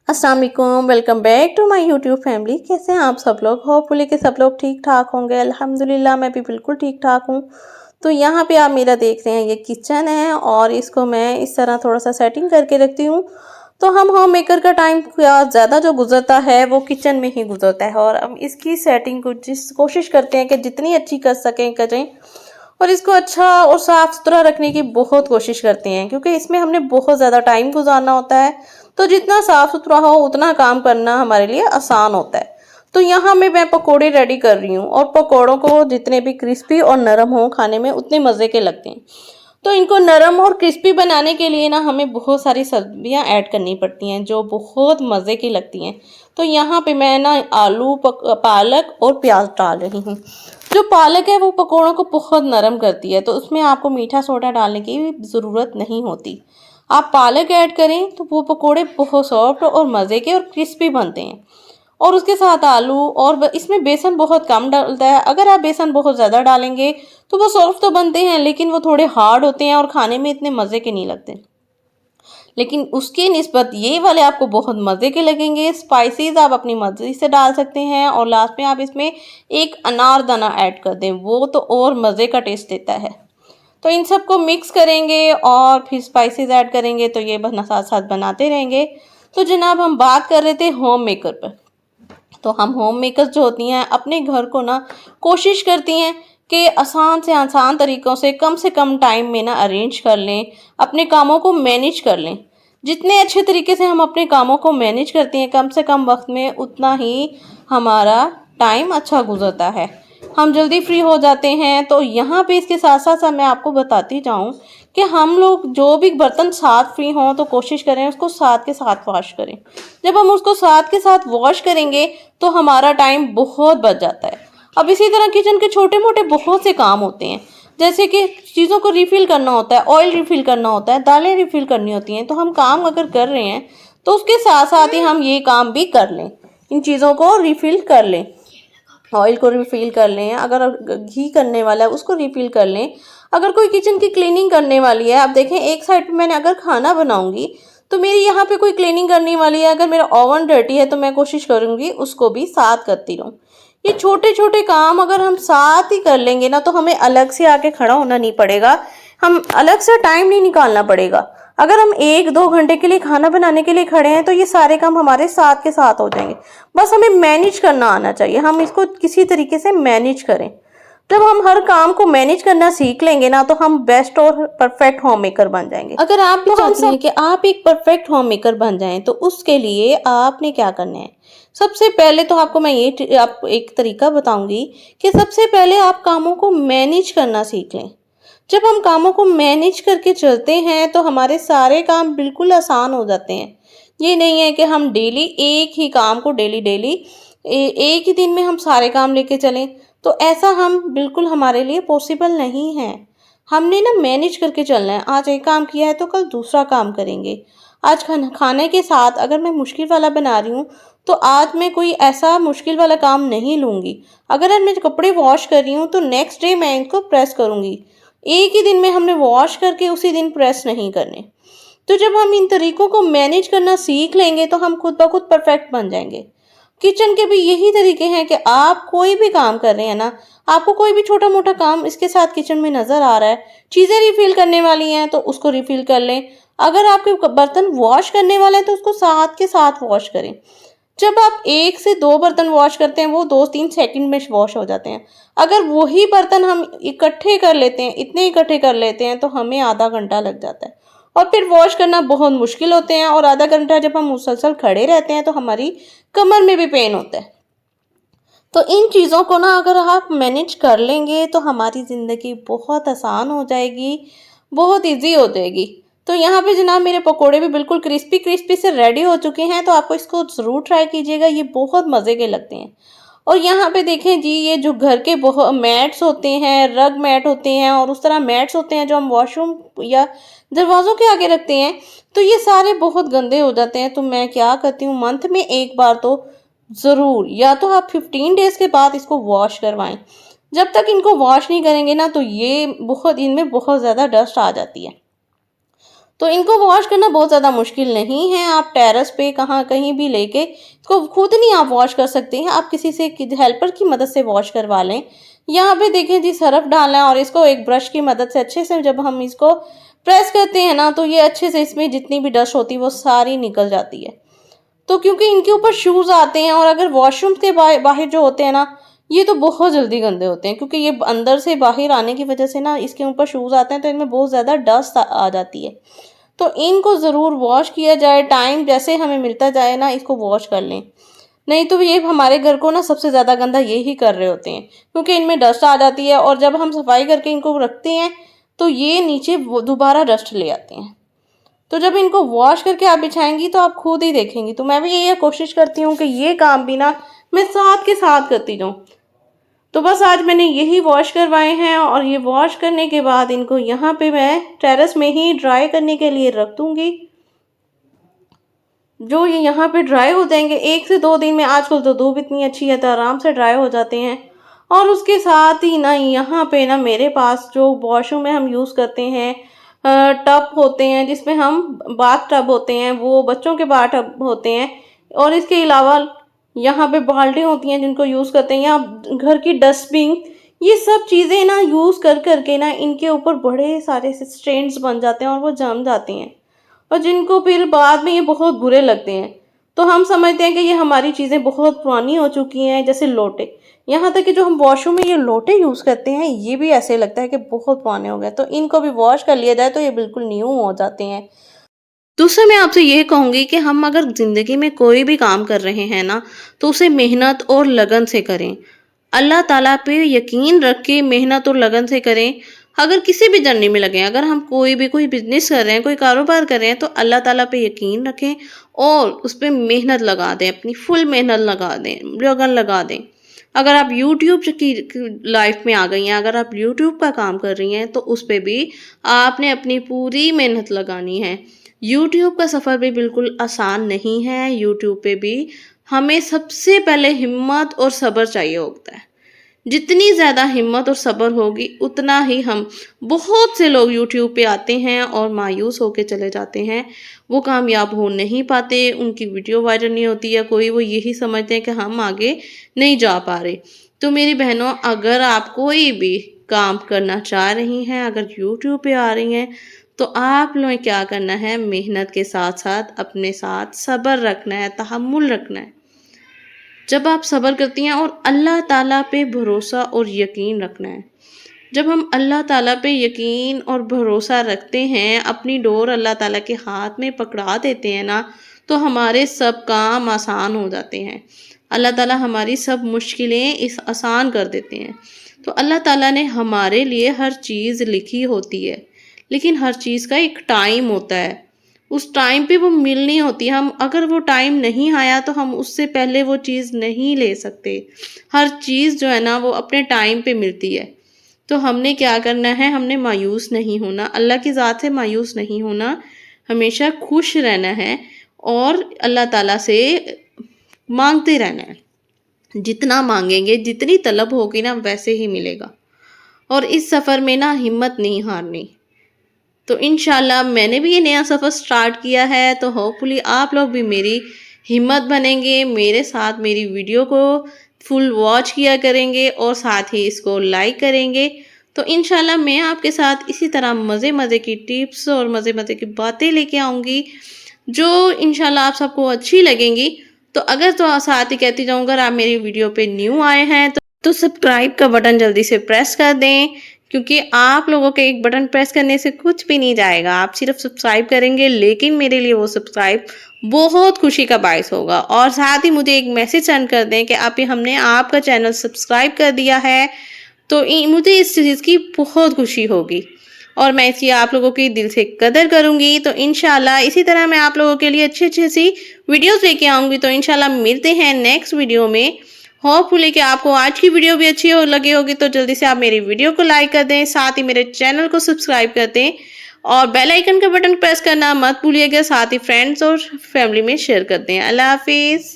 अस्सलाम वालेकुम, welcome back to my YouTube family. कैसे हैं आप सब लोग? होपफुली कि सब लोग ठीक ठाक होंगे। अल्हम्दुलिल्लाह मैं भी बिल्कुल ठीक ठाक हूँ। तो यहाँ पे आप मेरा देख रहे हैं, ये किचन है और इसको मैं इस तरह थोड़ा सा सेटिंग करके रखती हूँ। तो हम होम मेकर का टाइम ज़्यादा जो गुजरता है वो किचन में ही गुजरता है, और हम इसकी सेटिंग को कोशिश करते हैं कि जितनी अच्छी कर सकें करें, और इसको अच्छा और साफ़ सुथरा रखने की बहुत कोशिश करते हैं, क्योंकि इसमें हमने बहुत ज़्यादा टाइम गुजारना होता है। तो जितना साफ़ सुथरा हो उतना काम करना हमारे लिए आसान होता है। तो यहाँ मैं पकोड़े रेडी कर रही हूँ, और पकोड़ों को जितने भी क्रिस्पी और नरम हो खाने में उतने मज़े के लगते हैं। तो इनको नरम और क्रिस्पी बनाने के लिए ना हमें बहुत सारी सब्जियां ऐड करनी पड़ती हैं जो बहुत मज़े की लगती हैं। तो यहाँ पे मैं ना आलू, पालक और प्याज डाल रही हूँ। जो पालक है वो पकोड़ों को बहुत नरम करती है, तो उसमें आपको मीठा सोडा डालने की ज़रूरत नहीं होती। आप पालक ऐड करें तो वो पकोड़े बहुत सॉफ्ट और मज़े के और क्रिस्पी बनते हैं। और उसके साथ आलू, और इसमें बेसन बहुत कम डलता है। अगर आप बेसन बहुत ज़्यादा डालेंगे तो वो सॉफ्ट तो बनते हैं, लेकिन वो थोड़े हार्ड होते हैं और खाने में इतने मज़े के नहीं लगते। लेकिन उसकी निस्बत ये वाले आपको बहुत मज़े के लगेंगे। स्पाइसेस आप अपनी मर्ज़ी से डाल सकते हैं, और लास्ट में आप इसमें एक अनारदाना ऐड कर दें, वो तो और मज़े का टेस्ट देता है। तो इन सबको मिक्स करेंगे और फिर स्पाइसेस ऐड करेंगे, तो ये बस साथ साथ बनाते रहेंगे। तो जनाब, हम बात कर रहे थे होम मेकर पर। तो हम होम मेकर्स जो होती हैं अपने घर को ना कोशिश करती हैं कि आसान से आसान तरीक़ों से कम टाइम में ना अरेंज कर लें, अपने कामों को मैनेज कर लें। जितने अच्छे तरीके से हम अपने कामों को मैनेज करते हैं कम से कम वक्त में, उतना ही हमारा टाइम अच्छा गुजरता है, हम जल्दी फ्री हो जाते हैं। तो यहाँ पे इसके साथ साथ मैं आपको बताती जाऊँ कि हम लोग जो भी बर्तन साथ फ्री हों तो कोशिश करें उसको साथ के साथ वॉश करें। जब हम उसको साथ के साथ वॉश करेंगे तो हमारा टाइम बहुत बच जाता है। अब इसी तरह किचन के छोटे मोटे बहुत से काम होते हैं, जैसे कि चीज़ों को रिफ़िल करना होता है, ऑयल रिफ़िल करना होता है, दालें रिफ़िल करनी होती हैं। तो हम काम अगर कर रहे हैं तो उसके साथ साथ ही हम ये काम भी कर लें, इन चीज़ों को रिफ़िल कर लें। ऑयल को रिफ़िल कर लें, अगर घी करने वाला है उसको रिफ़िल कर लें। अगर कोई किचन की क्लीनिंग करने वाली है, आप देखें एक साइड पे मैंने अगर खाना बनाऊंगी तो मेरी यहाँ पे कोई क्लीनिंग करने वाली है, अगर मेरा ओवन डर्टी है तो मैं कोशिश करूँगी उसको भी साथ करती रहूँ। ये छोटे छोटे काम अगर हम साथ ही कर लेंगे ना तो हमें अलग से आके खड़ा होना नहीं पड़ेगा, हम अलग से टाइम नहीं निकालना पड़ेगा। अगर हम 1-2 घंटे के लिए खाना बनाने के लिए खड़े हैं तो ये सारे काम हमारे साथ के साथ हो जाएंगे। बस हमें मैनेज करना आना चाहिए, हम इसको किसी तरीके से मैनेज करें। जब हम हर काम को मैनेज करना सीख लेंगे ना तो हम बेस्ट और परफेक्ट होम मेकर बन जाएंगे। अगर आप भी चाहती हैं कि आप एक परफेक्ट होम मेकर बन जाएं तो उसके लिए आपने क्या करना है? सबसे पहले तो आपको मैं ये आप एक तरीका बताऊंगी कि सबसे पहले आप कामों को मैनेज करना सीख लें। जब हम कामों को मैनेज करके चलते हैं तो हमारे सारे काम बिल्कुल आसान हो जाते हैं। ये नहीं है कि हम डेली एक ही काम को डेली डेली एक ही दिन में हम सारे काम लेके चलें, तो ऐसा हम बिल्कुल हमारे लिए पॉसिबल नहीं है। हमने ना मैनेज करके चलना है, आज एक काम किया है तो कल दूसरा काम करेंगे। आज खाने के साथ अगर मैं मुश्किल वाला बना रही हूँ तो आज मैं कोई ऐसा मुश्किल वाला काम नहीं लूँगी। अगर आज मैं कपड़े वॉश कर रही हूँ तो नेक्स्ट डे मैं इनको प्रेस करूँगी। एक ही दिन में हमने वॉश करके उसी दिन प्रेस नहीं करने। तो जब हम इन तरीकों को मैनेज करना सीख लेंगे तो हम खुद ब खुद परफेक्ट बन जाएंगे। किचन के भी यही तरीके हैं कि आप कोई भी काम कर रहे हैं ना, आपको कोई भी छोटा मोटा काम इसके साथ किचन में नज़र आ रहा है, चीज़ें रिफ़िल करने वाली हैं तो उसको रिफ़िल कर लें। अगर आपके बर्तन वॉश करने वाले हैं तो उसको साथ के साथ वॉश करें। जब आप 1 से 2 बर्तन वॉश करते हैं वो 2-3 सेकंड में वॉश हो जाते हैं। अगर वही बर्तन हम इकट्ठे कर लेते हैं, इतने इकट्ठे कर लेते हैं तो हमें आधा घंटा लग जाता है, और फिर वॉश करना बहुत मुश्किल होते हैं, और आधा घंटा जब हम मुसलसल खड़े रहते हैं तो हमारी कमर में भी पेन होता है। तो इन चीज़ों को ना अगर आप मैनेज कर लेंगे तो हमारी ज़िंदगी बहुत आसान हो जाएगी, बहुत इजी हो जाएगी। तो यहाँ पे जनाब मेरे पकोड़े भी बिल्कुल क्रिस्पी क्रिस्पी से रेडी हो चुके हैं, तो आपको इसको ज़रूर ट्राई कीजिएगा, ये बहुत मज़े के लगते हैं। और यहाँ पे देखें जी, ये जो घर के बहुत मैट्स होते हैं, रग मैट होते हैं और उस तरह मैट्स होते हैं जो हम वॉशरूम या दरवाज़ों के आगे रखते हैं, तो ये सारे बहुत गंदे हो जाते हैं। तो मैं क्या करती हूँ, मंथ में एक बार तो ज़रूर, या तो आप 15 डेज़ के बाद इसको वॉश करवाएं। जब तक इनको वॉश नहीं करेंगे ना तो ये बहुत, इनमें बहुत ज़्यादा डस्ट आ जाती है। तो इनको वॉश करना बहुत ज़्यादा मुश्किल नहीं है। आप टेरेस पे कहीं भी लेके इसको खुद नहीं आप वॉश कर सकते हैं, आप किसी से हेल्पर की मदद से वॉश करवा लें। यहाँ पे देखें जी, सरफ डालना है और इसको एक ब्रश की मदद से अच्छे से जब हम इसको प्रेस करते हैं ना, तो ये अच्छे से इसमें जितनी भी डस्ट होती है वो सारी निकल जाती है। तो क्योंकि इनके ऊपर शूज़ आते हैं और अगर वॉशरूम के बाहर जो होते हैं ना, ये तो बहुत जल्दी गंदे होते हैं, क्योंकि ये अंदर से बाहर आने की वजह से ना इसके ऊपर शूज़ आते हैं, तो इनमें बहुत ज़्यादा डस्ट आ जाती है। तो इनको ज़रूर वॉश किया जाए, टाइम जैसे हमें मिलता जाए ना इसको वॉश कर लें, नहीं तो ये हमारे घर को ना सबसे ज़्यादा गंदा यही कर रहे होते हैं, क्योंकि इनमें डस्ट आ जाती है और जब हम सफाई करके इनको रखते हैं तो ये नीचे दोबारा डस्ट ले आते हैं। तो जब इनको वॉश करके आप बिछाएंगी तो आप खुद ही देखेंगी। तो मैं भी यही कोशिश करती हूँ कि ये काम भी ना मैं साथ के साथ करती जाऊँ। तो बस आज मैंने यही वॉश करवाए हैं और ये वॉश करने के बाद इनको यहाँ पे मैं टेरेस में ही ड्राई करने के लिए रख दूँगी। जो ये यहाँ पे ड्राई हो जाएंगे 1 से 2 दिन में, आजकल तो धूप इतनी अच्छी है तो आराम से ड्राई हो जाते हैं। और उसके साथ ही ना यहाँ पे ना मेरे पास जो वॉशरूम में हम यूज़ करते हैं टब होते हैं, जिसमें हम बाथ टब होते हैं, वो बच्चों के बाथ टब होते हैं, और इसके अलावा यहाँ पे बाल्टी होती हैं जिनको यूज़ करते हैं, या घर की डस्टबिन, ये सब चीज़ें ना यूज़ कर करके ना इनके ऊपर बड़े सारे स्ट्रेन्स बन जाते हैं और वो जम जाते हैं, और जिनको फिर बाद में ये बहुत बुरे लगते हैं। तो हम समझते हैं कि ये हमारी चीज़ें बहुत पुरानी हो चुकी हैं, जैसे लोटे, यहाँ तक कि जो हम वॉशरूम में ये लोटे यूज़ करते हैं ये भी ऐसे लगता है कि बहुत पुराने हो गए। तो इनको भी वॉश कर लिया जाए तो ये बिल्कुल न्यू हो जाते हैं। दूसरा मैं आपसे ये कहूँगी कि हम अगर ज़िंदगी में कोई भी काम कर रहे हैं ना, तो उसे मेहनत और लगन से करें। अल्लाह ताला पे यकीन रख के मेहनत और लगन से करें। अगर किसी भी जर्नी में लगे, अगर हम कोई बिजनेस कर रहे हैं, कोई कारोबार कर रहे हैं, तो अल्लाह ताला पे यकीन रखें और उस पर मेहनत लगा दें, अपनी फुल मेहनत लगा दें, लगन लगा दें। अगर आप यूट्यूब की लाइफ में आ गई हैं, अगर आप यूट्यूब का काम कर रही हैं, तो उस पर भी आपने अपनी पूरी मेहनत लगानी है। यूट्यूब का सफ़र भी बिल्कुल आसान नहीं है। यूट्यूब पे भी हमें सबसे पहले हिम्मत और सब्र चाहिए होता है। जितनी ज़्यादा हिम्मत और सब्र होगी उतना ही हम, बहुत से लोग यूट्यूब पे आते हैं और मायूस होके चले जाते हैं, वो कामयाब हो नहीं पाते, उनकी वीडियो वायरल नहीं होती, या कोई वो यही समझते हैं कि हम आगे नहीं जा पा रहे। तो मेरी बहनों, अगर आप कोई भी काम करना चाह रही हैं, अगर यूट्यूब पे आ रही हैं, तो आप लोगों क्या करना है, मेहनत के साथ साथ अपने साथ सब्र रखना है, तहम्मुल रखना है। जब आप सब्र करती हैं और अल्लाह ताला पे भरोसा और यकीन रखना है, जब हम अल्लाह ताला पे यकीन और भरोसा रखते हैं, अपनी डोर अल्लाह ताला के हाथ में पकड़ा देते हैं ना, तो हमारे सब काम आसान हो जाते हैं। अल्लाह ताला हमारी सब मुश्किलें इस आसान कर देते हैं। तो अल्लाह ताला ने हमारे लिए हर चीज़ लिखी होती है, लेकिन हर चीज़ का एक टाइम होता है। उस टाइम पे वो मिलनी होती है। हम अगर वो टाइम नहीं आया तो हम उससे पहले वो चीज़ नहीं ले सकते। हर चीज़ जो है ना वो अपने टाइम पे मिलती है। तो हमने क्या करना है, हमने मायूस नहीं होना, अल्लाह की ज़ात से मायूस नहीं होना, हमेशा खुश रहना है और अल्लाह ताला से मांगते रहना है। जितना मांगेंगे, जितनी तलब होगी ना, वैसे ही मिलेगा। और इस सफ़र में ना हिम्मत नहीं हारनी। तो इंशाल्लाह मैंने भी ये नया सफ़र स्टार्ट किया है, तो होपफुली आप लोग भी मेरी हिम्मत बनेंगे, मेरे साथ मेरी वीडियो को फुल वॉच किया करेंगे और साथ ही इसको लाइक करेंगे। तो इंशाल्लाह मैं आपके साथ इसी तरह मज़े मज़े की टिप्स और मज़े मज़े की बातें लेके आऊँगी, जो इंशाल्लाह आप सबको अच्छी लगेंगी। तो अगर तो साथ ही कहती जाऊँ, अगर आप मेरी वीडियो पे न्यू आए हैं तो सब्सक्राइब का बटन जल्दी से प्रेस कर दें, क्योंकि आप लोगों के एक बटन प्रेस करने से कुछ भी नहीं जाएगा। आप सिर्फ सब्सक्राइब करेंगे, लेकिन मेरे लिए वो सब्सक्राइब बहुत खुशी का बायस होगा। और साथ ही मुझे एक मैसेज सेंड कर दें कि हमने आपका चैनल सब्सक्राइब कर दिया है, तो मुझे इस चीज़ की बहुत खुशी होगी और मैं इसकी आप लोगों की दिल से कदर करूँगी। तो इंशाल्लाह इसी तरह मैं आप लोगों के लिए अच्छी सी वीडियोज़ लेके आऊँगी। तो इंशाल्लाह मिलते हैं नेक्स्ट वीडियो में। होपफुली कि आपको आज की वीडियो भी अच्छी लगी होगी, तो जल्दी से आप मेरी वीडियो को लाइक कर दें, साथ ही मेरे चैनल को सब्सक्राइब कर दें और बेल आइकन का बटन प्रेस करना मत भूलिएगा। साथ ही फ्रेंड्स और फैमिली में शेयर कर दें। अल्लाह हाफिज़।